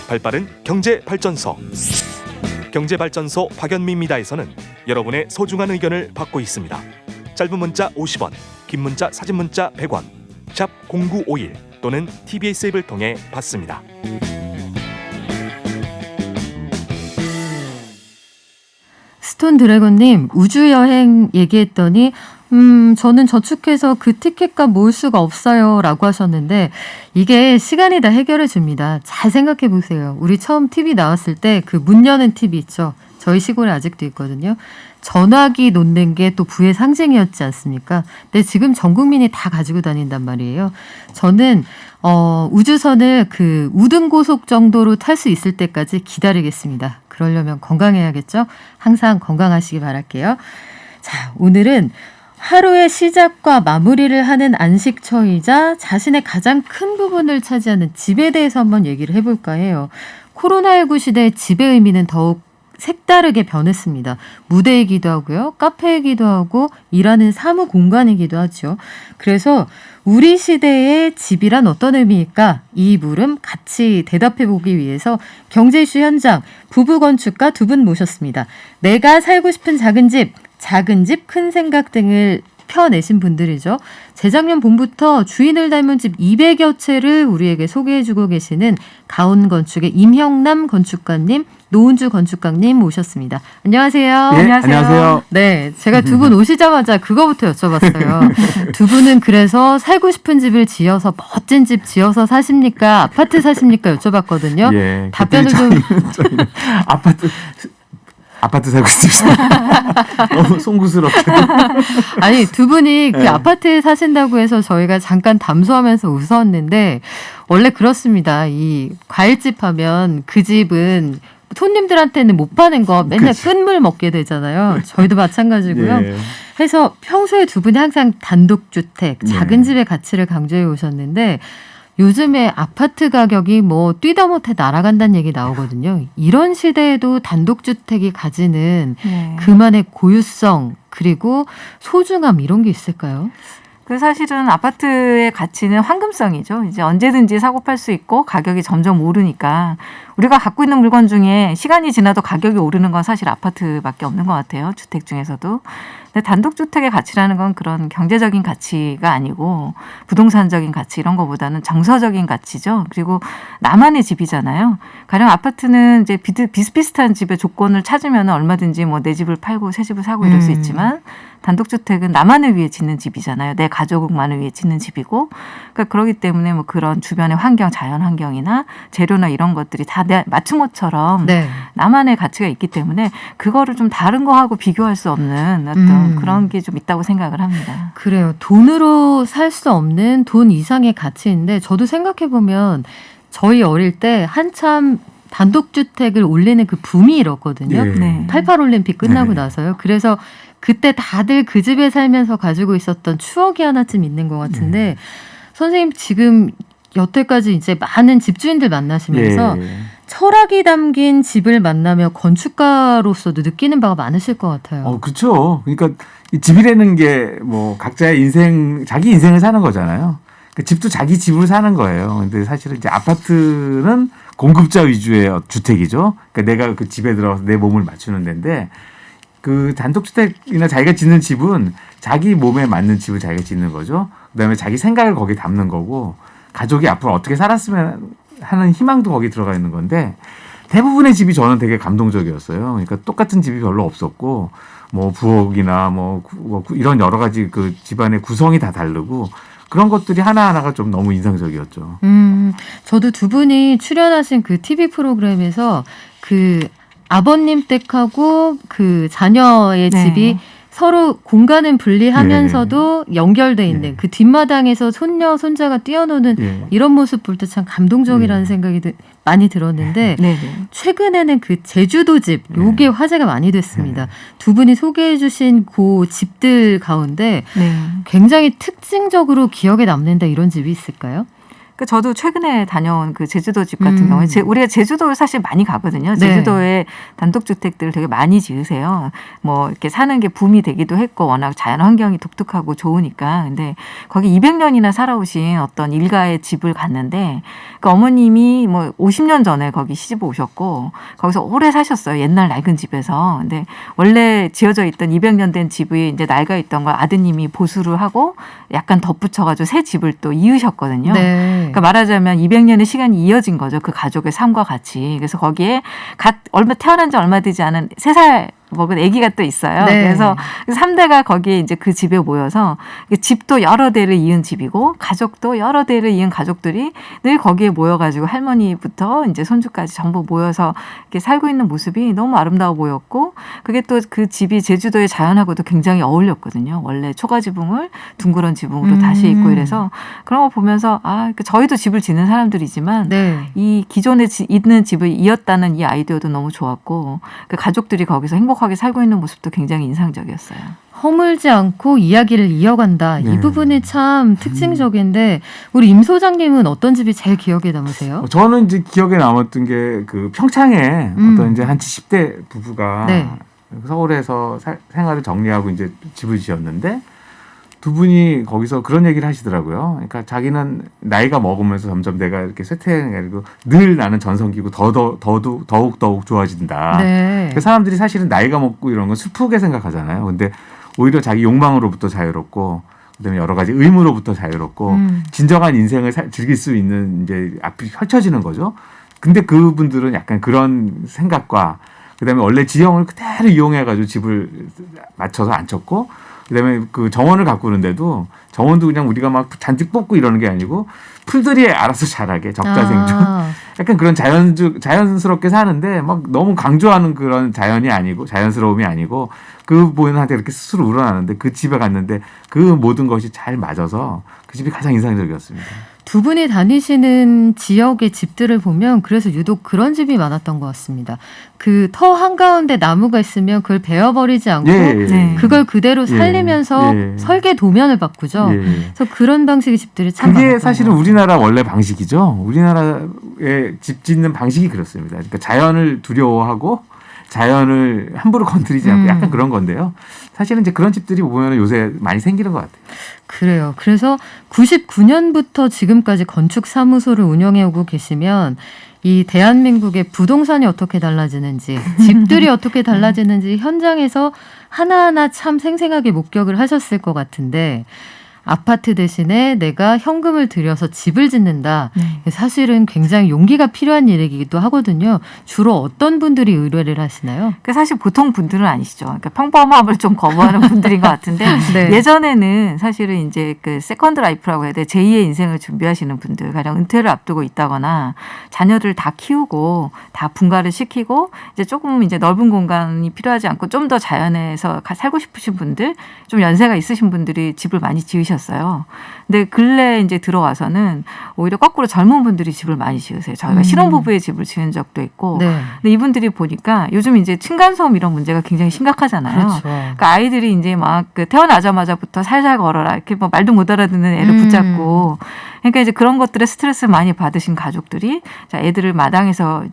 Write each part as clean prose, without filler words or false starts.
발빠른 경제발전소. 경제발전소 박연미입니다에서는 여러분의 소중한 의견을 받고 있습니다. 짧은 문자 50원, 긴 문자 사진 문자 100원, 샵 0951 또는 TBS 앱을 통해 받습니다. 스톤 드래곤님, 우주여행 얘기했더니 저는 저축해서 그 티켓값 모을 수가 없어요 라고 하셨는데, 이게 시간이 다 해결해 줍니다. 잘 생각해 보세요. 우리 처음 TV 나왔을 때 그 문 여는 TV 있죠. 저희 시골에 아직도 있거든요. 전화기 놓는 게 또 부의 상징이었지 않습니까? 근데 지금 전 국민이 다 가지고 다닌단 말이에요. 저는 우주선을 그 우등고속 정도로 탈 수 있을 때까지 기다리겠습니다. 그러려면 건강해야겠죠? 항상 건강하시기 바랄게요. 자, 오늘은 하루의 시작과 마무리를 하는 안식처이자 자신의 가장 큰 부분을 차지하는 집에 대해서 한번 얘기를 해볼까 해요. 코로나19 시대의 집의 의미는 더욱 색다르게 변했습니다. 무대이기도 하고요. 카페이기도 하고 일하는 사무 공간이기도 하죠. 그래서 우리 시대의 집이란 어떤 의미일까? 이 물음 같이 대답해보기 위해서 경제 이슈 현장 부부 건축가 두 분 모셨습니다. 내가 살고 싶은 작은 집, 큰 생각 등을 펴내신 분들이죠. 재작년 봄부터 주인을 닮은 집 200여 채를 우리에게 소개해주고 계시는 가온건축의 임형남 건축가님, 노은주 건축가님 모셨습니다. 안녕하세요. 네, 안녕하세요. 네, 제가 두 분 오시자마자 그거부터 여쭤봤어요. 두 분은 그래서 살고 싶은 집을 지어서 멋진 집 지어서 사십니까? 아파트 사십니까? 여쭤봤거든요. 예, 답변을 좀 저희는 아파트 살고 있습니다. 너무 송구스럽게. 아니, 두 분이 그 네. 아파트에 사신다고 해서 저희가 잠깐 담소하면서 웃었는데, 원래 그렇습니다. 이 과일집 하면 그 집은 손님들한테는 못 파는 거 맨날 그치. 끝물 먹게 되잖아요. 저희도 마찬가지고요. 예. 해서 평소에 두 분이 항상 단독주택, 작은 네. 집의 가치를 강조해 오셨는데, 요즘에 아파트 가격이 뭐 뛰다 못해 날아간다는 얘기 나오거든요. 이런 시대에도 단독주택이 가지는 그만의 고유성 그리고 소중함 이런 게 있을까요? 그 사실은 아파트의 가치는 황금성이죠. 이제 언제든지 사고 팔 수 있고 가격이 점점 오르니까 우리가 갖고 있는 물건 중에 시간이 지나도 가격이 오르는 건 사실 아파트밖에 없는 것 같아요. 주택 중에서도. 근데 단독주택의 가치라는 건 그런 경제적인 가치가 아니고 부동산적인 가치 이런 거보다는 정서적인 가치죠. 그리고 나만의 집이잖아요. 가령 아파트는 이제 비슷비슷한 집의 조건을 찾으면 얼마든지 뭐 내 집을 팔고 새 집을 사고 이럴 수 있지만 단독주택은 나만을 위해 짓는 집이잖아요. 내 가족만을 위해 짓는 집이고, 그러니까 그러기 때문에 뭐 그런 주변의 환경, 자연 환경이나 재료나 이런 것들이 다 내 맞춤옷처럼 네. 나만의 가치가 있기 때문에 그거를 좀 다른 거하고 비교할 수 없는 어떤 그런 게 좀 있다고 생각을 합니다. 그래요. 돈으로 살 수 없는 돈 이상의 가치인데, 저도 생각해 보면 저희 어릴 때 한참 단독주택을 올리는 그 붐이 일었거든요. 네. 88 올림픽 끝나고 네. 나서요. 그래서 그때 다들 그 집에 살면서 가지고 있었던 추억이 하나쯤 있는 것 같은데, 선생님 지금 여태까지 이제 많은 집주인들 만나시면서 예. 철학이 담긴 집을 만나며 건축가로서도 느끼는 바가 많으실 것 같아요. 그렇죠. 그러니까 이 집이라는 게 뭐 각자의 인생, 자기 인생을 사는 거잖아요. 그러니까 집도 자기 집으로 사는 거예요. 근데 사실은 이제 아파트는 공급자 위주의 주택이죠. 그러니까 내가 그 집에 들어가서 내 몸을 맞추는 데인데, 그 단독주택이나 자기가 짓는 집은 자기 몸에 맞는 집을 자기가 짓는 거죠. 그다음에 자기 생각을 거기에 담는 거고, 가족이 앞으로 어떻게 살았으면 하는 희망도 거기 들어가 있는 건데, 대부분의 집이 저는 되게 감동적이었어요. 그러니까 똑같은 집이 별로 없었고, 뭐 부엌이나 뭐 이런 여러 가지 그 집안의 구성이 다 다르고, 그런 것들이 하나하나가 좀 너무 인상적이었죠. 저도 두 분이 출연하신 그 TV 프로그램에서 그 아버님 댁하고 그 자녀의 네. 집이 서로 공간은 분리하면서도 연결돼 있는 그 뒷마당에서 손녀, 손자가 뛰어노는 이런 모습 볼 때 참 감동적이라는 생각이 많이 들었는데, 네. 최근에는 그 제주도 집, 요게 화제가 많이 됐습니다. 두 분이 소개해 주신 그 집들 가운데 네. 굉장히 특징적으로 기억에 남는다 이런 집이 있을까요? 그 저도 최근에 다녀온 그 제주도 집 같은 경우에 우리가 제주도를 사실 많이 가거든요. 네. 제주도에 단독주택들을 되게 많이 지으세요. 뭐 이렇게 사는 게 붐이 되기도 했고 워낙 자연 환경이 독특하고 좋으니까. 근데 거기 200년이나 살아오신 어떤 일가의 집을 갔는데 그 어머님이 뭐 50년 전에 거기 시집 오셨고 거기서 오래 사셨어요. 옛날 낡은 집에서. 근데 원래 지어져 있던 200년 된 집이 이제 낡아 있던 걸 아드님이 보수를 하고 약간 덧붙여가지고 새 집을 또 이으셨거든요. 네. 그러니까 말하자면 200년의 시간이 이어진 거죠. 그 가족의 삶과 같이. 그래서 거기에 태어난 지 얼마 되지 않은 3살 먹은 아기가 또 있어요. 네. 그래서 3대가 거기에 이제 그 집에 모여서 집도 여러 대를 이은 집이고 가족도 여러 대를 이은 가족들이 늘 거기에 모여가지고 할머니부터 이제 손주까지 전부 모여서 이렇게 살고 있는 모습이 너무 아름다워 보였고 그게 또 그 집이 제주도의 자연하고도 굉장히 어울렸거든요. 원래 초가지붕을 둥그런 지붕으로 다시 있고 이래서 그런 거 보면서 저희도 집을 짓는 사람들이지만 네. 이 기존에 있는 집을 이었다는 이 아이디어도 너무 좋았고 그 가족들이 거기서 행복하게 살고 있는 모습도 굉장히 인상적이었어요. 허물지 않고 이야기를 이어간다. 네. 이 부분이 참 특징적인데 우리 임 소장님은 어떤 집이 제일 기억에 남으세요? 저는 이제 기억에 남았던 게 그 평창에 어떤 이제 한 70대 부부가 네. 서울에서 생활을 정리하고 이제 집을 지었는데 두 분이 거기서 그런 얘기를 하시더라고요. 그러니까 자기는 나이가 먹으면서 점점 내가 이렇게 쇠퇴해가지고 늘 나는 전성기고 더욱 좋아진다. 네. 그 사람들이 사실은 나이가 먹고 이런 건 슬프게 생각하잖아요. 근데 오히려 자기 욕망으로부터 자유롭고 그다음에 여러 가지 의무로부터 자유롭고 진정한 인생을 즐길 수 있는 이제 앞이 펼쳐지는 거죠. 근데 그분들은 약간 그런 생각과 그다음에 원래 지형을 그대로 이용해가지고 집을 맞춰서 안 쳤고 그다음에 그 정원을 가꾸는데도 정원도 그냥 우리가 막 잔뜩 뽑고 이러는 게 아니고 풀들이 알아서 자라게 적자생존 약간 그런 자연스럽게 사는데 막 너무 강조하는 그런 자연이 아니고 자연스러움이 아니고 그 부인한테 이렇게 스스로 우러나는데 그 집에 갔는데 그 모든 것이 잘 맞아서 그 집이 가장 인상적이었습니다. 두 분이 다니시는 지역의 집들을 보면 그래서 유독 그런 집이 많았던 것 같습니다. 그 터 한가운데 나무가 있으면 그걸 베어버리지 않고 네. 그걸 그대로 살리면서 설계 도면을 바꾸죠. 그래서 그런 방식의 집들이 참 많았던 그게 사실은 것 같아요. 우리나라 원래 방식이죠. 우리나라의 집 짓는 방식이 그렇습니다. 그러니까 자연을 두려워하고 자연을 함부로 건드리지 않고 약간 그런 건데요. 사실은 이제 그런 집들이 보면 요새 많이 생기는 것 같아요. 그래요. 그래서 99년부터 지금까지 건축사무소를 운영해오고 계시면 이 대한민국의 부동산이 어떻게 달라지는지, 집들이 어떻게 달라지는지 현장에서 하나하나 참 생생하게 목격을 하셨을 것 같은데 아파트 대신에 내가 현금을 들여서 집을 짓는다. 사실은 굉장히 용기가 필요한 일이기도 하거든요. 주로 어떤 분들이 의뢰를 하시나요? 그 사실 보통 분들은 아니시죠. 그러니까 평범함을 좀 거부하는 분들인 것 같은데 네. 예전에는 사실은 이제 그 세컨드 라이프라고 해야 돼. 제2의 인생을 준비하시는 분들, 가령 은퇴를 앞두고 있다거나 자녀를 다 키우고 다 분가를 시키고 이제 조금 이제 넓은 공간이 필요하지 않고 좀 더 자연에서 살고 싶으신 분들, 좀 연세가 있으신 분들이 집을 많이 지으셨어요. 근데 근래 이제 들어와서는 오히려 거꾸로 젊은 분들이 집을 많이 지으세요. 저희가 신혼부부의 집을 지은 적도 있고. 네. 근데 이분들이 보니까 요즘 이제 층간소음 이런 문제가 굉장히 심각하잖아요. 그렇죠. 그러니까 아이들이 이제 막 그 태어나자마자부터 살살 걸어라 이렇게 뭐 말도 못 알아듣는 애를 붙잡고. 그러니까 이제 그런 것들에 스트레스 많이 받으신 가족들이 자 애들을 마당에서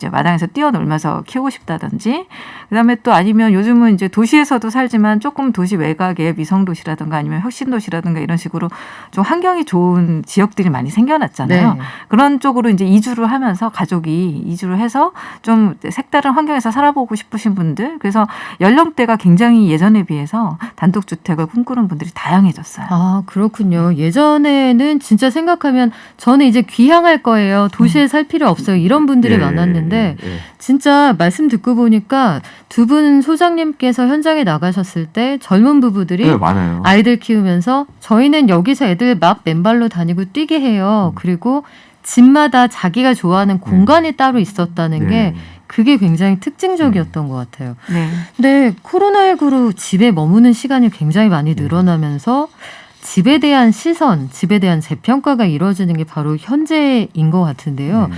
뛰어놀면서 키우고 싶다든지 그다음에 또 아니면 요즘은 이제 도시에서도 살지만 조금 도시 외곽에 위성도시라든가 아니면 혁신도시라든가 이런 식으로 좀 환경이 좋은 지역들이 많이 생겨났잖아요. 네. 그런 쪽으로 이제 이주를 하면서 가족이 이주를 해서 좀 색다른 환경에서 살아보고 싶으신 분들 그래서 연령대가 굉장히 예전에 비해서 단독주택을 꿈꾸는 분들이 다양해졌어요. 아, 그렇군요. 예전에는 진짜 생각하면 저는 이제 귀향할 거예요. 도시에 살 필요 없어요. 이런 분들이 많았는데 진짜 말씀 듣고 보니까 두 분 소장님께서 현장에 나가셨을 때 젊은 부부들이 네, 많아요. 아이들 키우면서 저희는 여기서 애들 막 맨발로 다니고 뛰게 해요. 그리고 집마다 자기가 좋아하는 공간이 따로 있었다는 게 그게 굉장히 특징적이었던 것 같아요. 네. 근데 코로나19로 집에 머무는 시간이 굉장히 많이 늘어나면서 집에 대한 시선, 집에 대한 재평가가 이루어지는 게 바로 현재인 것 같은데요.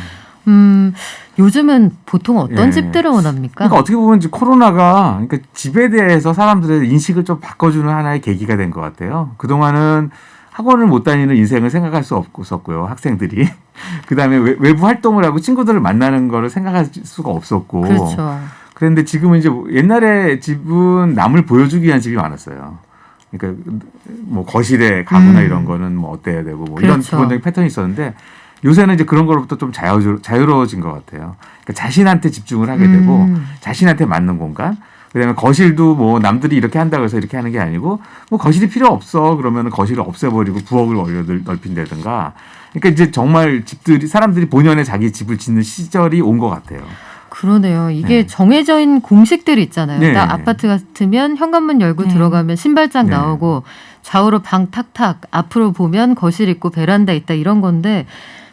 요즘은 보통 어떤 집들을 원합니까? 그러니까 어떻게 보면 이제 코로나가 그러니까 집에 대해서 사람들의 인식을 좀 바꿔주는 하나의 계기가 된 것 같아요. 그동안은 학원을 못 다니는 인생을 생각할 수 없었고요. 학생들이. 그다음에 외부 활동을 하고 친구들을 만나는 거를 생각할 수가 없었고. 그렇죠. 그런데 지금은 이제 옛날에 집은 남을 보여주기 위한 집이 많았어요. 그러니까 뭐 거실에 가구나 이런 거는 뭐 어때야 되고 뭐 이런 그렇죠. 기본적인 패턴이 있었는데 요새는 이제 그런 거로부터 좀 자유로워진 것 같아요. 그러니까 자신한테 집중을 하게 되고 자신한테 맞는 공간. 그다음에 거실도 뭐 남들이 이렇게 한다고 해서 이렇게 하는 게 아니고 뭐 거실이 필요 없어 그러면 거실을 없애버리고 부엌을 넓힌다든가. 그러니까 이제 정말 사람들이 본연의 자기 집을 짓는 시절이 온 것 같아요. 그러네요. 이게 네. 정해져 있는 공식들이 있잖아요. 네. 딱 아파트 같으면 현관문 열고 네. 들어가면 신발장 네. 나오고 좌우로 방 탁탁 앞으로 보면 거실 있고 베란다 있다 이런 건데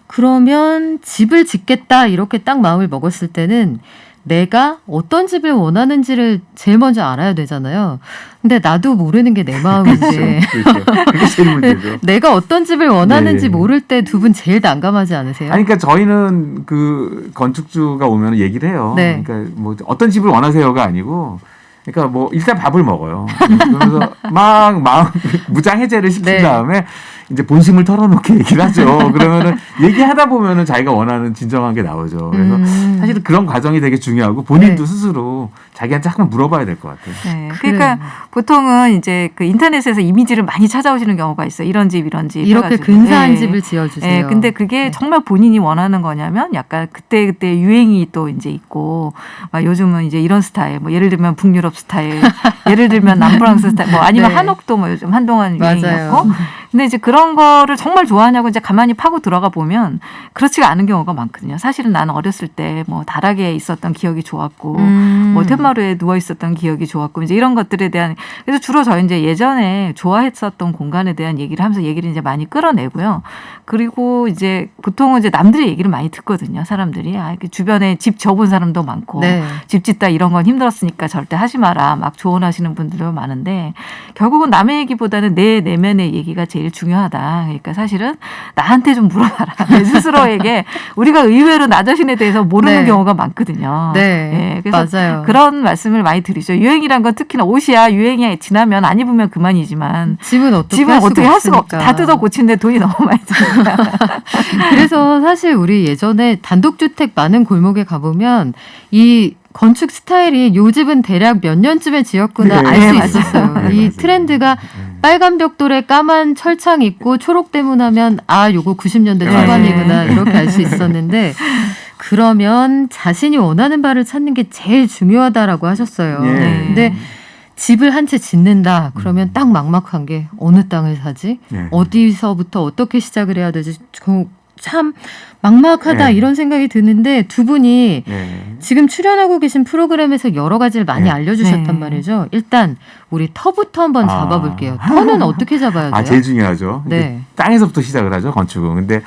그러면 집을 짓겠다 이렇게 딱 마음을 먹었을 때는 내가 어떤 집을 원하는지를 제일 먼저 알아야 되잖아요. 근데 나도 모르는 게 내 마음인데 그렇죠. 그게 제일 문제죠. 내가 어떤 집을 원하는지 네. 모를 때 두 분 제일 난감하지 않으세요? 아니, 그러니까 저희는 그 건축주가 오면 얘기를 해요. 네. 그러니까 뭐 어떤 집을 원하세요가 아니고, 그러니까 뭐 일단 밥을 먹어요. 그러면서 막 무장 해제를 시킨 네. 다음에 이제 본심을 털어놓게 얘기를 하죠. 그러면은 얘기하다 보면은 자기가 원하는 진정한 게 나오죠. 그래서 사실은 그런 과정이 되게 중요하고 본인도 네. 스스로 자기한테 한번 물어봐야 될 것 같아요. 네. 그러니까 보통은 이제 그 인터넷에서 이미지를 많이 찾아오시는 경우가 있어요. 이런 집, 이런 집. 이렇게 해가지고. 근사한 네. 집을 지어주세요. 네, 근데 그게 네. 정말 본인이 원하는 거냐면 약간 그때 유행이 또 이제 있고 막 요즘은 이제 이런 스타일, 뭐 예를 들면 북유럽 스타일, 예를 들면 남프랑스 스타일, 뭐 아니면 네. 한옥도 뭐 요즘 한동안 맞아요. 유행이었고, 근데 이제 그런 거를 정말 좋아하냐고 이제 가만히 파고 들어가 보면 그렇지가 않은 경우가 많거든요. 사실은 나는 어렸을 때 뭐 다락에 있었던 기억이 좋았고, 뭐 텐마루에 누워 있었던 기억이 좋았고, 이제 이런 것들에 대한 그래서 주로 저희 이제 예전에 좋아했었던 공간에 대한 얘기를 하면서 얘기를 이제 많이 끌어내고요. 그리고 이제 보통은 이제 남들의 얘기를 많이 듣거든요. 사람들이 이렇게 주변에 집 접은 사람도 많고, 네. 집 짓다 이런 건 힘들었으니까 절대 하지 마라 막 조언하시는 분들도 많은데 결국은 남의 얘기보다는 내 내면의 얘기가 제일 중요하다. 그러니까 사실은 나한테 좀 물어봐라. 내 스스로에게 우리가 의외로 나 자신에 대해서 모르는 네. 경우가 많거든요. 네, 그래서 맞아요. 그런 말씀을 많이 드리죠. 유행이란 건 특히나 옷이야. 유행이 지나면 안 입으면 그만이지만 집은 어떻게 집은 어떻게 할 수가 없죠. 없으니까. 다 뜯어 고치는데 돈이 너무 많이 드니까. 그래서 사실 우리 예전에 단독주택 많은 골목에 가보면 이 건축 스타일이 요 집은 대략 몇 년쯤에 지었구나 네, 알 수 맞아요. 있었어요. 네, 이 맞아요. 트렌드가 빨간 벽돌에 까만 철창 있고 초록 대문하면 요거 90년대 네, 초반이구나 맞아요. 이렇게 알 수 있었는데 그러면 자신이 원하는 바를 찾는 게 제일 중요하다라고 하셨어요. 네. 근데 집을 한 채 짓는다 그러면 딱 막막한 게 어느 땅을 사지? 네. 어디서부터 어떻게 시작을 해야 되지? 참 막막하다 네. 이런 생각이 드는데 두 분이 네. 지금 출연하고 계신 프로그램에서 여러 가지를 많이 네. 알려주셨단 네. 말이죠. 일단 우리 터부터 한번 아. 잡아볼게요. 터는 어떻게 잡아야 돼요? 제일 중요하죠. 네. 땅에서부터 시작을 하죠, 건축은. 근데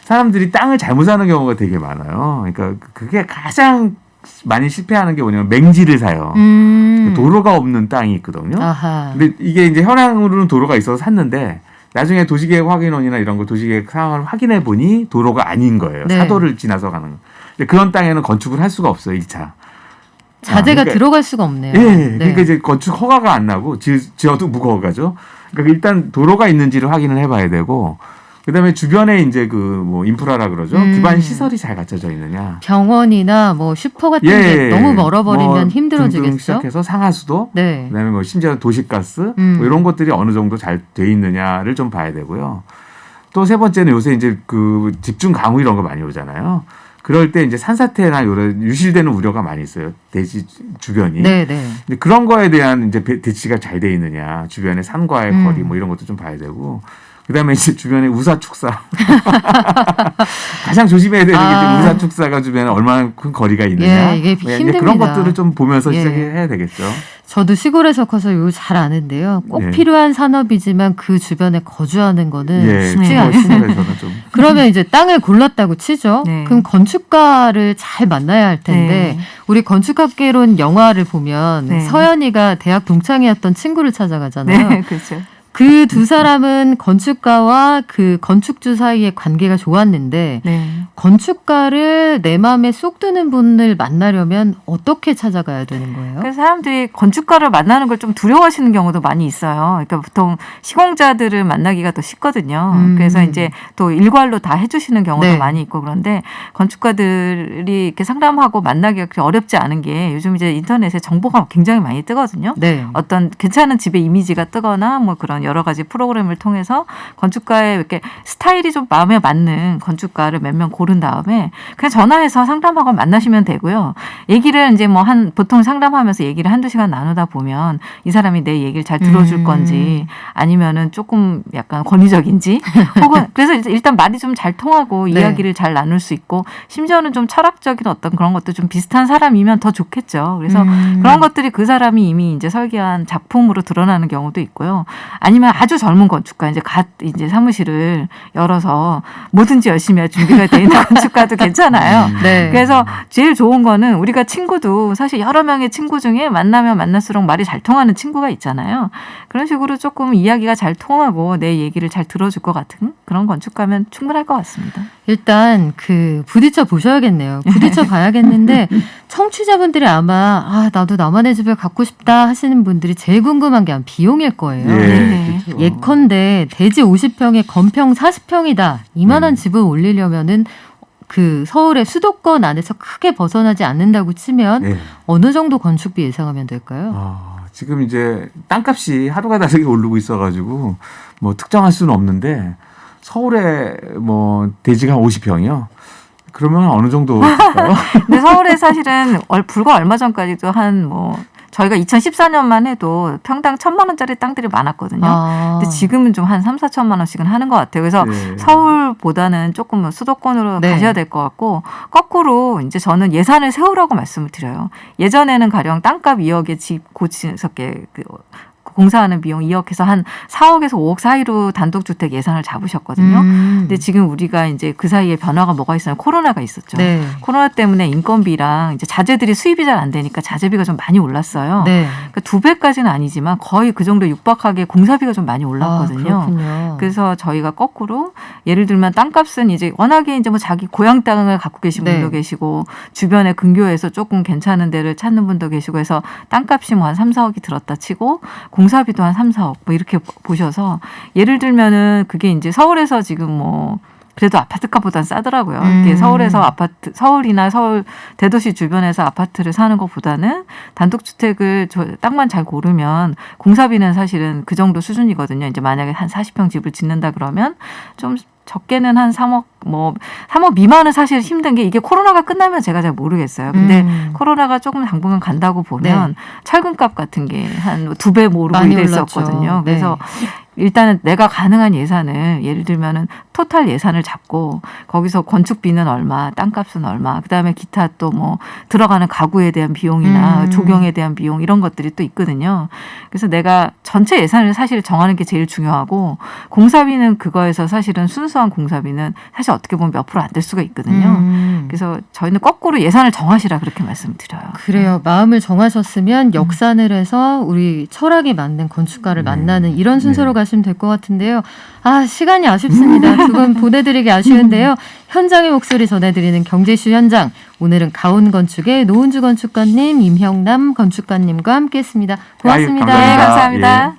사람들이 땅을 잘못 사는 경우가 되게 많아요. 그러니까 그게 가장 많이 실패하는 게 뭐냐면 맹지를 사요. 도로가 없는 땅이 있거든요. 아하. 근데 이게 이제 현황으로는 도로가 있어서 샀는데 나중에 도시계획 확인원이나 이런 거 도시계획 상황을 확인해 보니 도로가 아닌 거예요. 네. 사도를 지나서 가는 거. 근데 그런 땅에는 건축을 할 수가 없어요, 1차. 자재가 그러니까- 들어갈 수가 없네요. 예, 네. 그러니까 이제 건축 허가가 안 나고 지어도 무허가죠. 그러니까 일단 도로가 있는지를 확인을 해봐야 되고, 그다음에 주변에 이제 그 뭐 인프라라 그러죠. 기반 시설이 잘 갖춰져 있느냐. 병원이나 뭐 슈퍼 같은 게 너무 멀어버리면 뭐 등등 힘들어지겠죠. 시작해서 상하수도, 네. 그다음에 뭐 심지어 도시가스 뭐 이런 것들이 어느 정도 잘 돼 있느냐를 좀 봐야 되고요. 또 세 번째는 요새 이제 그 집중 강우 이런 거 많이 오잖아요. 그럴 때 이제 산사태나 이런 유실되는 우려가 많이 있어요. 대지 주변이. 네, 네. 근데 그런 거에 대한 이제 대치가 잘 돼 있느냐, 주변의 산과의 거리 뭐 이런 것도 좀 봐야 되고, 그다음에 이제 주변에 우사 축사 가장 조심해야 되는 게 이제 우사 축사가 주변에 얼마나 큰 거리가 있느냐, 예, 이게 뭐 이제 힘듭니다. 그런 것들을 좀 보면서 예. 시작해야 되겠죠. 저도 시골에서 커서 요 잘 아는데요. 꼭 예. 필요한 산업이지만 그 주변에 거주하는 거는 예, 쉽지가 네. 않습니다. 시골에서는 좀 그러면 이제 땅을 골랐다고 치죠. 네. 그럼 건축가를 잘 만나야 할 텐데 네. 우리 건축학개론 영화를 보면 네. 서연이가 대학 동창이었던 친구를 찾아가잖아요. 네, 그렇죠. 그 두 사람은 건축가와 그 건축주 사이의 관계가 좋았는데 네. 건축가를 내 마음에 쏙 드는 분을 만나려면 어떻게 찾아가야 되는 거예요? 그래서 사람들이 건축가를 만나는 걸 좀 두려워하시는 경우도 많이 있어요. 그러니까 보통 시공자들을 만나기가 더 쉽거든요. 그래서 이제 또 일괄로 다 해주시는 경우도 네. 많이 있고 그런데 건축가들이 이렇게 상담하고 만나기가 그렇게 어렵지 않은 게 요즘 이제 인터넷에 정보가 굉장히 많이 뜨거든요. 네. 어떤 괜찮은 집의 이미지가 뜨거나 뭐 그런 여러 가지 프로그램을 통해서 건축가의 이렇게 스타일이 좀 마음에 맞는 건축가를 몇 명 고른 다음에 그냥 전화해서 상담하고 만나시면 되고요. 얘기를 이제 뭐 보통 상담하면서 얘기를 한두 시간 나누다 보면 이 사람이 내 얘기를 잘 들어줄 건지 아니면은 조금 약간 권위적인지 혹은 그래서 일단 말이 좀 잘 통하고 네. 이야기를 잘 나눌 수 있고 심지어는 좀 철학적인 어떤 그런 것도 좀 비슷한 사람이면 더 좋겠죠. 그래서 그런 것들이 그 사람이 이미 이제 설계한 작품으로 드러나는 경우도 있고요. 아니면 아주 젊은 건축가 이제 사무실을 열어서 뭐든지 열심히 할 준비가 돼 있는 건축가도 괜찮아요. 네. 그래서 제일 좋은 거는 우리가 친구도 사실 여러 명의 친구 중에 만나면 만날수록 말이 잘 통하는 친구가 있잖아요. 그런 식으로 조금 이야기가 잘 통하고 내 얘기를 잘 들어줄 것 같은 그런 건축가면 충분할 것 같습니다. 일단 부딪혀 보셔야겠네요. 부딪혀 봐야겠는데 청취자분들이 아마 나도 나만의 집을 갖고 싶다 하시는 분들이 제일 궁금한 게 아마 비용일 거예요. 네. 그렇죠. 예컨대 대지 50평에 건평 40평이다. 이만한 집을 올리려면은 그 서울의 수도권 안에서 크게 벗어나지 않는다고 치면 예. 어느 정도 건축비 예상하면 될까요? 지금 이제 땅값이 하루가 다르게 오르고 있어가지고 뭐 특정할 수는 없는데 서울에 뭐 대지가 한 50평이요. 그러면 어느 정도 될까요? 근데 서울에 사실은 불과 얼마 전까지도 저희가 2014년만 해도 평당 1,000만 원짜리 땅들이 많았거든요. 근데 지금은 좀 한 3, 4천만 원씩은 하는 것 같아요. 그래서 네. 서울보다는 조금 수도권으로 네. 가셔야 될 것 같고 거꾸로 이제 저는 예산을 세우라고 말씀을 드려요. 예전에는 가령 땅값 2억에 집 고치석에 공사하는 비용 2억에서 한 4억에서 5억 사이로 단독주택 예산을 잡으셨거든요. 근데 지금 우리가 이제 그 사이에 변화가 뭐가 있어요? 코로나가 있었죠. 네. 코로나 때문에 인건비랑 이제 자재들이 수입이 잘 안 되니까 자재비가 좀 많이 올랐어요. 네. 그러니까 2배까지는 아니지만 거의 그 정도 육박하게 공사비가 좀 많이 올랐거든요. 그렇군요. 그래서 저희가 거꾸로 예를 들면 땅값은 이제 워낙에 이제 뭐 자기 고향 땅을 갖고 계신 분도 네. 계시고 주변에 근교에서 조금 괜찮은 데를 찾는 분도 계시고 해서 땅값이 뭐 한 3, 4억이 들었다 치고 공사비도 한 3, 4억 뭐 이렇게 보셔서 예를 들면은 그게 이제 서울에서 지금 뭐 그래도 아파트값보다는 싸더라고요. 이게 서울에서 서울이나 서울 대도시 주변에서 아파트를 사는 것보다는 단독주택을 땅만 잘 고르면 공사비는 사실은 그 정도 수준이거든요. 이제 만약에 한 40평 집을 짓는다 그러면 좀 적게는 한 3억 3억 미만은 사실 힘든 게 이게 코로나가 끝나면 제가 잘 모르겠어요. 근데 코로나가 조금 당분간 간다고 보면 네. 철근값 같은 게 한 2배 뭐 오르고 많이 이랬었거든요. 올랐죠. 그래서 일단은 내가 가능한 예산을 예를 들면은 토탈 예산을 잡고 거기서 건축비는 얼마, 땅값은 얼마, 그다음에 기타 또 뭐 들어가는 가구에 대한 비용이나 조경에 대한 비용 이런 것들이 또 있거든요. 그래서 내가 전체 예산을 사실 정하는 게 제일 중요하고 공사비는 그거에서 사실은 순수한 공사비는 사실 어떻게 보면 몇 프로 안 될 수가 있거든요. 그래서 저희는 거꾸로 예산을 정하시라 그렇게 말씀드려요. 그래요. 마음을 정하셨으면 역산을 해서 우리 철학에 맞는 건축가를 만나는 이런 순서로 가시면 될 것 같은데요. 시간이 아쉽습니다. 두 분 보내드리기 아쉬운데요. 현장의 목소리 전해드리는 경제이슈 현장. 오늘은 가온건축의 노은주 건축가님, 임형남 건축가님과 함께했습니다. 고맙습니다. 아유, 네, 감사합니다. 감사합니다. 예.